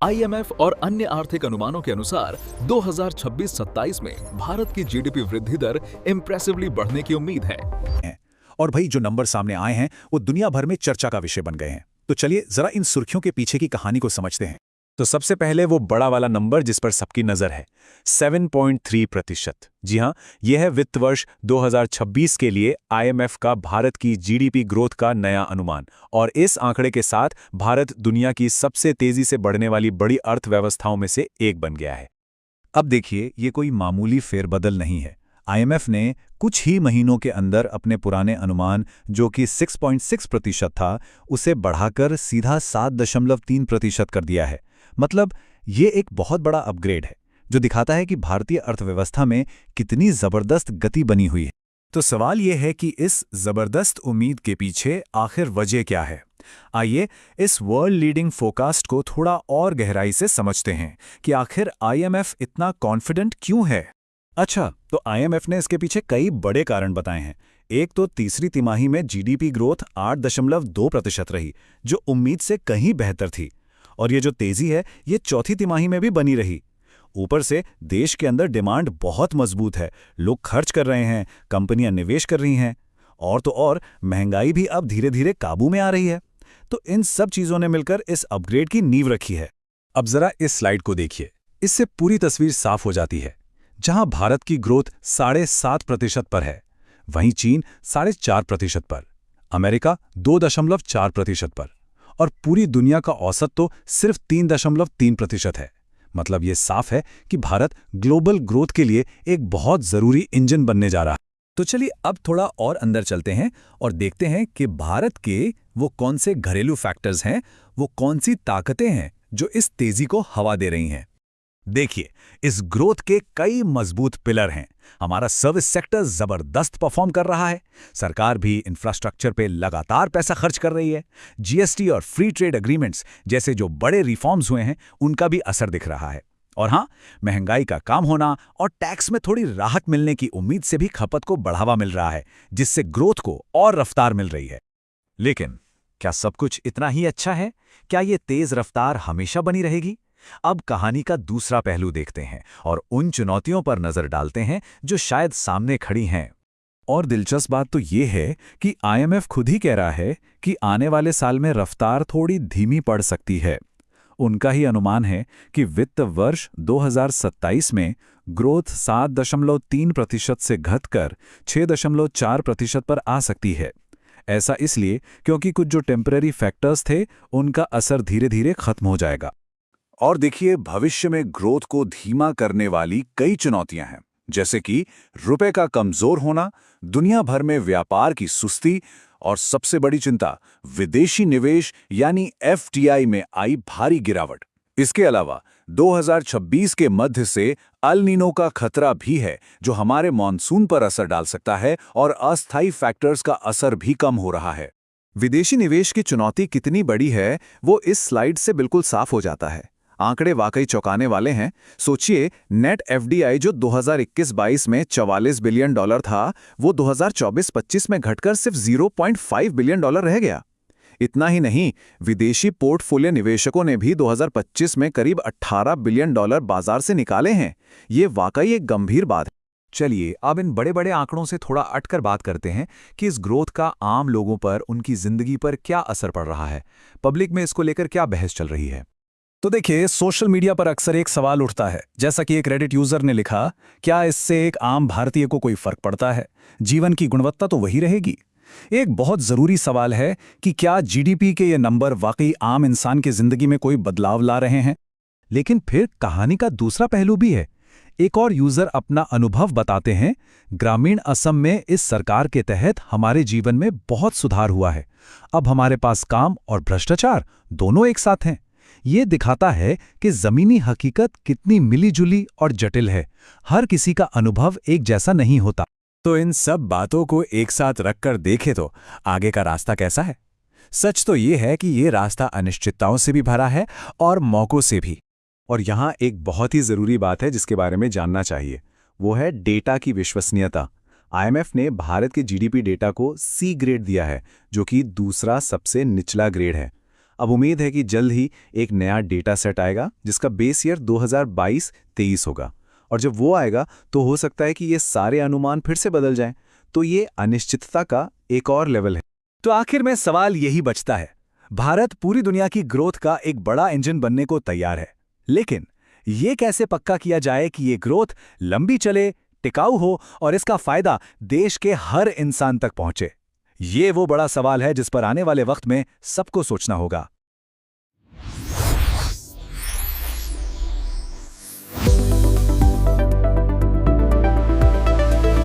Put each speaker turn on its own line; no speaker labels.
IMF और अन्य आर्थिक अनुमानों के अनुसार 2026-27 में भारत की जीडीपी वृद्धि दर इम्प्रेसिवली बढ़ने की उम्मीद है।
और भाई जो नंबर सामने आए हैं वो दुनिया भर में चर्चा का विषय बन गए हैं। तो चलिए जरा इन सुर्खियों के पीछे की कहानी को समझते हैं। तो सबसे पहले वो बड़ा वाला नंबर जिस पर सबकी नजर है, 7.3%। जी हां, यह है वित्त वर्ष 2026 के लिए आईएमएफ का भारत की जीडीपी ग्रोथ का नया अनुमान। और इस आंकड़े के साथ भारत दुनिया की सबसे तेजी से बढ़ने वाली बड़ी अर्थव्यवस्थाओं में से एक बन गया है। अब देखिए, ये कोई मामूली फेरबदल नहीं है। आईएमएफ ने कुछ ही महीनों के अंदर अपने पुराने अनुमान, जो कि 6.6% था, उसे बढ़ाकर सीधा 7.3% कर दिया है। मतलब ये एक बहुत बड़ा अपग्रेड है, जो दिखाता है कि भारतीय अर्थव्यवस्था में कितनी जबरदस्त गति बनी हुई है। तो सवाल ये है कि इस जबरदस्त उम्मीद के पीछे आखिर वजह क्या है। आइए इस वर्ल्ड लीडिंग फोरकास्ट को थोड़ा और गहराई से समझते हैं कि आखिर आईएमएफ इतना कॉन्फिडेंट क्यों है। अच्छा, तो आईएमएफ ने इसके पीछे कई बड़े कारण बताए हैं। एक तो तीसरी तिमाही में जीडीपी ग्रोथ 8.2% रही, जो उम्मीद से कहीं बेहतर थी। और ये जो तेजी है, ये चौथी तिमाही में भी बनी रही। ऊपर से देश के अंदर डिमांड बहुत मजबूत है, लोग खर्च कर रहे हैं, कंपनियां निवेश कर रही हैं, और तो और महंगाई भी अब धीरे धीरे काबू में आ रही है। तो इन सब चीजों ने मिलकर इस अपग्रेड की नींव रखी है। अब जरा इस स्लाइड को देखिए, इससे पूरी तस्वीर साफ हो जाती है। जहां भारत की ग्रोथ 7.5% पर है, वहीं चीन 4.5% पर, अमेरिका 2.4% पर, और पूरी दुनिया का औसत तो सिर्फ 3.3% है। मतलब ये साफ है कि भारत ग्लोबल ग्रोथ के लिए एक बहुत जरूरी इंजन बनने जा रहा है। तो चलिए अब थोड़ा और अंदर चलते हैं और देखते हैं कि भारत के वो कौन से घरेलू फैक्टर्स हैं, वो कौन सी ताकतें हैं जो इस तेजी को हवा दे रही हैं। देखिए, इस ग्रोथ के कई मजबूत पिलर हैं। हमारा सर्विस सेक्टर जबरदस्त परफॉर्म कर रहा है। सरकार भी इंफ्रास्ट्रक्चर पे लगातार पैसा खर्च कर रही है। जीएसटी और फ्री ट्रेड एग्रीमेंट्स जैसे जो बड़े रिफॉर्म्स हुए हैं, उनका भी असर दिख रहा है। और हाँ, महंगाई का काम होना और टैक्स में थोड़ी राहत मिलने की उम्मीद से भी खपत को बढ़ावा मिल रहा है, जिससे ग्रोथ को और रफ्तार मिल रही है। लेकिन क्या सब कुछ इतना ही अच्छा है? क्या ये तेज रफ्तार हमेशा बनी रहेगी? अब कहानी का दूसरा पहलू देखते हैं और उन चुनौतियों पर नजर डालते हैं जो शायद सामने खड़ी हैं। और दिलचस्प बात तो ये है कि आईएमएफ खुद ही कह रहा है कि आने वाले साल में रफ्तार थोड़ी धीमी पड़ सकती है। उनका ही अनुमान है कि वित्त वर्ष 2027 में ग्रोथ 7.3% से घटकर 6.4% पर आ सकती है। ऐसा इसलिए क्योंकि कुछ जो टेम्पररी फैक्टर्स थे, उनका असर धीरे धीरे खत्म हो जाएगा। और देखिए, भविष्य में ग्रोथ को धीमा करने वाली कई चुनौतियां हैं, जैसे कि रुपए का कमजोर होना, दुनिया भर में व्यापार की सुस्ती, और सबसे बड़ी चिंता विदेशी निवेश यानी एफडीआई में आई भारी गिरावट। इसके अलावा 2026 के मध्य से अल नीनो का खतरा भी है, जो हमारे मॉनसून पर असर डाल सकता है, और अस्थायी फैक्टर्स का असर भी कम हो रहा है। विदेशी निवेश की चुनौती कितनी बड़ी है, वो इस स्लाइड से बिल्कुल साफ हो जाता है। आंकड़े वाकई चौंकाने वाले हैं। सोचिए, नेट एफडीआई जो 2021-22 में $44 बिलियन था, वो 2024-25 में घटकर सिर्फ $0.5 बिलियन रह गया। इतना ही नहीं, विदेशी पोर्टफोलियो निवेशकों ने भी 2025 में करीब $18 बिलियन बाजार से निकाले हैं। ये वाकई एक गंभीर बात है। चलिए अब इन बड़े बड़े आंकड़ों से थोड़ा अटकर बात करते हैं कि इस ग्रोथ का आम लोगों पर, उनकी जिंदगी पर क्या असर पड़ रहा है। पब्लिक में इसको लेकर क्या बहस चल रही है। तो देखिए, सोशल मीडिया पर अक्सर एक सवाल उठता है, जैसा कि एक रेडिट यूजर ने लिखा, क्या इससे एक आम भारतीय को कोई फर्क पड़ता है? जीवन की गुणवत्ता तो वही रहेगी। एक बहुत जरूरी सवाल है कि क्या जीडीपी के ये नंबर वाकई आम इंसान की जिंदगी में कोई बदलाव ला रहे हैं? लेकिन फिर कहानी का दूसरा पहलू भी है। एक और यूजर अपना अनुभव बताते हैं, ग्रामीण असम में इस सरकार के तहत हमारे जीवन में बहुत सुधार हुआ है। अब हमारे पास काम और भ्रष्टाचार दोनों एक साथ हैं। ये दिखाता है कि जमीनी हकीकत कितनी मिलीजुली और जटिल है। हर किसी का अनुभव एक जैसा नहीं होता। तो इन सब बातों को एक साथ रखकर देखें तो आगे का रास्ता कैसा है? सच तो ये है कि ये रास्ता अनिश्चितताओं से भी भरा है और मौकों से भी। और यहाँ एक बहुत ही जरूरी बात है जिसके बारे में जानना चाहिए, वो है डेटा की विश्वसनीयता। आईएमएफ ने भारत के जीडीपी डेटा को सी ग्रेड दिया है, जो कि दूसरा सबसे निचला ग्रेड है। अब उम्मीद है कि जल्द ही एक नया डेटा सेट आएगा जिसका बेस ईयर 2022-23 होगा, और जब वो आएगा तो हो सकता है कि ये सारे अनुमान फिर से बदल जाएं। तो ये अनिश्चितता का एक और लेवल है। तो आखिर में सवाल यही बचता है, भारत पूरी दुनिया की ग्रोथ का एक बड़ा इंजन बनने को तैयार है, लेकिन ये कैसे पक्का किया जाए कि ये ग्रोथ लंबी चले, टिकाऊ हो और इसका फायदा देश के हर इंसान तक पहुंचे? ये वो बड़ा सवाल है जिस पर आने वाले वक्त में सबको सोचना होगा।